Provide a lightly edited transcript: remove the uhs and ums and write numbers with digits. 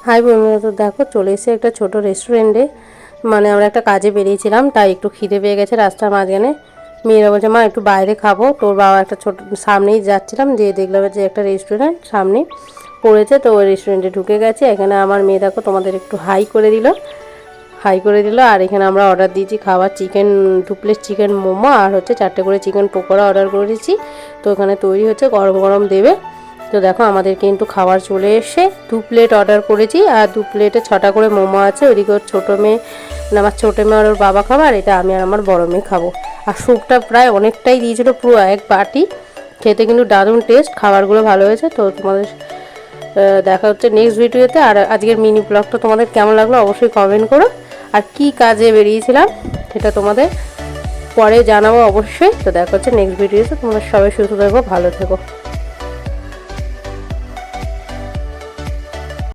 High বন্ধুরা, তো দেখো চলে এসেছে একটা ছোট রেস্টুরেন্টে। মানে আমরা একটা কাজে বেরিয়েছিলাম, তাই একটু খিদে পেয়ে গেছে রাস্তার মাঝখানে। মেয়েরা বলছে মা একটু বাইরে খাবো, তোর বাবা একটা ছোট সামনেই যাচ্ছিলাম, যে দেখলাম যে একটা রেস্টুরেন্ট সামনে পড়েছে, তো ওই রেস্টুরেন্টে ঢুকে গেছে। এখানে আমার মেয়ে দেখো তোমাদের একটু হাই করে দিল। আর এখানে আমরা অর্ডার দিয়েছি খাবার, চিকেন 2 প্লেট চিকেন মোমো আর হচ্ছে 4টে করে চিকেন পকোড়া অর্ডার করেছি। তো এখানে তৈরি হচ্ছে, গরম গরম দেবে। তো দেখো আমাদের কিন্তু খাবার চলে এসে 2 প্লেট অর্ডার করেছি, আর 2 প্লেটে 6টা করে মোমো আছে। ওইদিকে ওর ছোটো মেয়ে, আমার ছোটো মেয়ে আর ওর বাবা খাবার, এটা আমি আর আমার বড় মেয়ে খাবো। আর স্যুপটা প্রায় অনেকটাই দিয়েছিল, পুরো এক বাটি। খেতে কিন্তু দারুণ টেস্ট, খাবারগুলো ভালো হয়েছে। তো তোমাদের দেখা হচ্ছে নেক্সট ভিডিওতে। আর আজকের মিনি ব্লগটা তোমাদের কেমন লাগলো অবশ্যই কমেন্ট করো। আর কি কাজে বেরিয়েছিলাম সেটা তোমাদের পরে জানাবো অবশ্যই। তো দেখা হচ্ছে নেক্সট ভিডিওতে। তোমরা সবাই সুস্থ থাকো, ভালো থেকো।